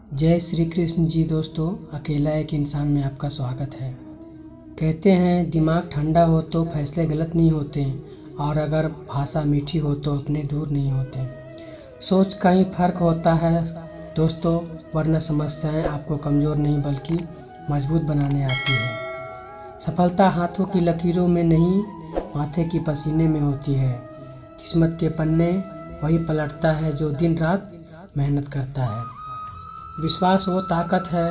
जय श्री कृष्ण जी। दोस्तों, अकेला एक इंसान में आपका स्वागत है। कहते हैं दिमाग ठंडा हो तो फैसले गलत नहीं होते, और अगर भाषा मीठी हो तो अपने दूर नहीं होते। सोच का ही फर्क होता है दोस्तों, वरना समस्याएं आपको कमज़ोर नहीं बल्कि मजबूत बनाने आती है। सफलता हाथों की लकीरों में नहीं, माथे की पसीने में होती है। किस्मत के पन्ने वही पलटता है जो दिन रात मेहनत करता है। विश्वास वो ताकत है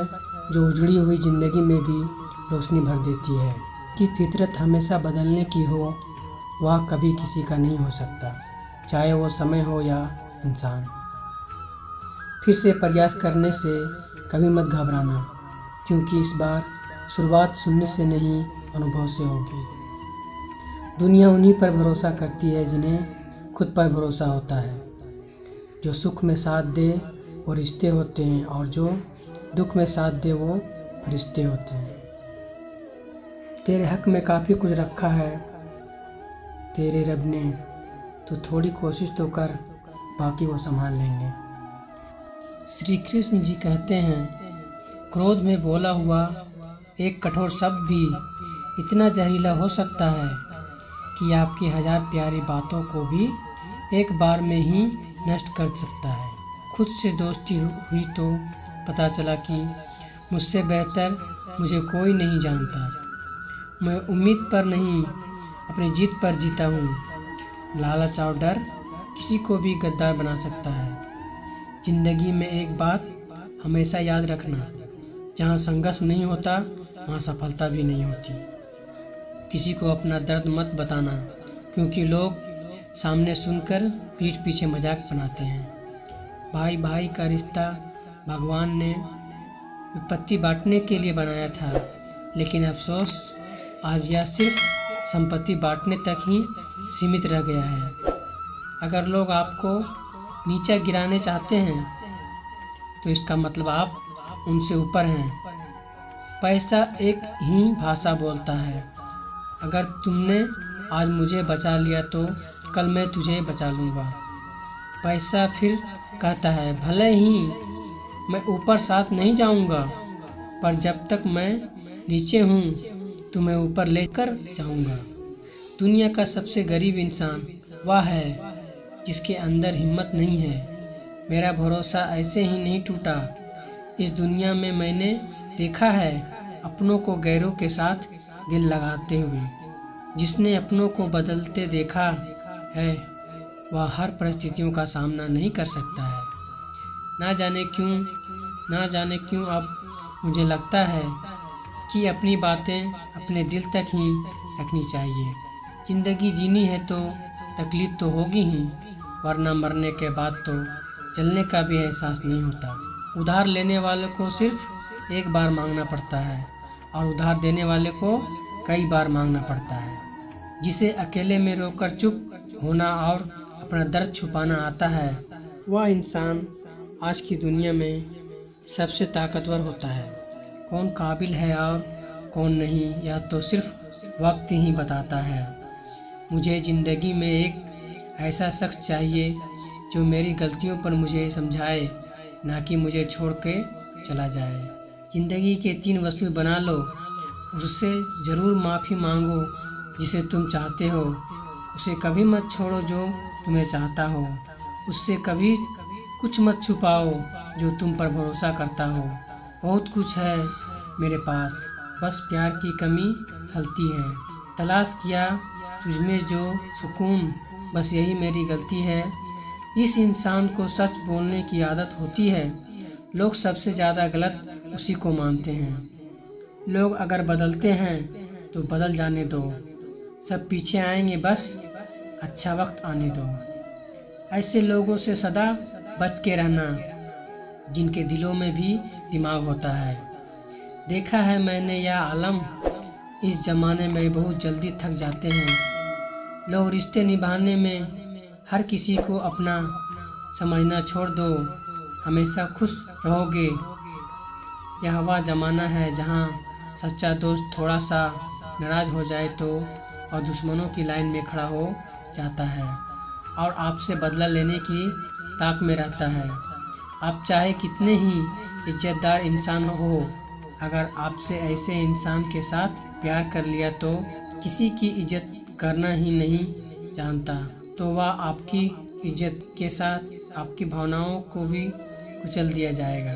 जो उजड़ी हुई ज़िंदगी में भी रोशनी भर देती है। कि फितरत हमेशा बदलने की हो, वह कभी किसी का नहीं हो सकता, चाहे वो समय हो या इंसान। फिर से प्रयास करने से कभी मत घबराना, क्योंकि इस बार शुरुआत सुनने से नहीं, अनुभव से होगी। दुनिया उन्हीं पर भरोसा करती है जिन्हें खुद पर भरोसा होता है। जो सुख में साथ दे वो रिश्ते होते हैं, और जो दुख में साथ दे वो फरिश्ते होते हैं। तेरे हक में काफ़ी कुछ रखा है तेरे रब ने, तो थोड़ी कोशिश तो कर, बाकी वो संभाल लेंगे। श्री कृष्ण जी कहते हैं, क्रोध में बोला हुआ एक कठोर शब्द भी इतना जहरीला हो सकता है कि आपकी 1000 प्यारी बातों को भी एक बार में ही नष्ट कर सकता है। खुद से दोस्ती हुई तो पता चला कि मुझसे बेहतर मुझे कोई नहीं जानता। मैं उम्मीद पर नहीं, अपनी जीत पर जीता हूँ। लालच और डर किसी को भी गद्दार बना सकता है। ज़िंदगी में एक बात हमेशा याद रखना, जहाँ संघर्ष नहीं होता वहाँ सफलता भी नहीं होती। किसी को अपना दर्द मत बताना, क्योंकि लोग सामने सुनकर पीठ पीछे मजाक बनाते हैं। भाई भाई का रिश्ता भगवान ने विपत्ति बांटने के लिए बनाया था, लेकिन अफसोस आज यह सिर्फ संपत्ति बांटने तक ही सीमित रह गया है। अगर लोग आपको नीचा गिराने चाहते हैं तो इसका मतलब आप उनसे ऊपर हैं। पैसा एक ही भाषा बोलता है। अगर तुमने आज मुझे बचा लिया तो कल मैं तुझे बचा लूँगा। पैसा फिर कहता है, भले ही मैं ऊपर साथ नहीं जाऊंगा, पर जब तक मैं नीचे हूँ तुम्हें ऊपर लेकर जाऊंगा। दुनिया का सबसे गरीब इंसान वह है जिसके अंदर हिम्मत नहीं है। मेरा भरोसा ऐसे ही नहीं टूटा। इस दुनिया में मैंने देखा है अपनों को गैरों के साथ दिल लगाते हुए। जिसने अपनों को बदलते देखा है वह हर परिस्थितियों का सामना नहीं कर सकता है। ना जाने क्यों अब मुझे लगता है कि अपनी बातें अपने दिल तक ही रखनी चाहिए। ज़िंदगी जीनी है तो तकलीफ़ तो होगी ही, वरना मरने के बाद तो चलने का भी एहसास नहीं होता। उधार लेने वाले को सिर्फ एक बार मांगना पड़ता है, और उधार देने वाले को कई बार मांगना पड़ता है। जिसे अकेले में रोकर चुप होना और अपना दर्द छुपाना आता है, वह इंसान आज की दुनिया में सबसे ताकतवर होता है। कौन काबिल है और कौन नहीं, यह तो सिर्फ वक्त ही बताता है। मुझे ज़िंदगी में एक ऐसा शख्स चाहिए जो मेरी गलतियों पर मुझे समझाए, ना कि मुझे छोड़ के चला जाए। ज़िंदगी के 3 वसूल बना लो, उससे ज़रूर माफ़ी मांगो जिसे तुम चाहते हो। उसे कभी मत छोड़ो जो तुम्हें चाहता हो। उससे कभी कुछ मत छुपाओ जो तुम पर भरोसा करता हो। बहुत कुछ है मेरे पास, बस प्यार की कमी खलती है। तलाश किया तुझमें जो सुकून, बस यही मेरी गलती है। जिस इंसान को सच बोलने की आदत होती है, लोग सबसे ज़्यादा गलत उसी को मानते हैं। लोग अगर बदलते हैं तो बदल जाने दो, सब पीछे आएंगे, बस अच्छा वक्त आने दो। ऐसे लोगों से सदा बच के रहना जिनके दिलों में भी दिमाग होता है। देखा है मैंने यह आलम, इस ज़माने में बहुत जल्दी थक जाते हैं लोग। रिश्ते निभाने में हर किसी को अपना समझना छोड़ दो, हमेशा खुश रहोगे। यह वह ज़माना है जहाँ सच्चा दोस्त थोड़ा सा नाराज़ हो जाए तो और दुश्मनों की लाइन में खड़ा हो जाता है और आपसे बदला लेने की ताक में रहता है। आप चाहे कितने ही इज्जतदार इंसान हो, अगर आपसे ऐसे इंसान के साथ प्यार कर लिया तो किसी की इज्जत करना ही नहीं जानता, तो वह आपकी इज्जत के साथ आपकी भावनाओं को भी कुचल दिया जाएगा।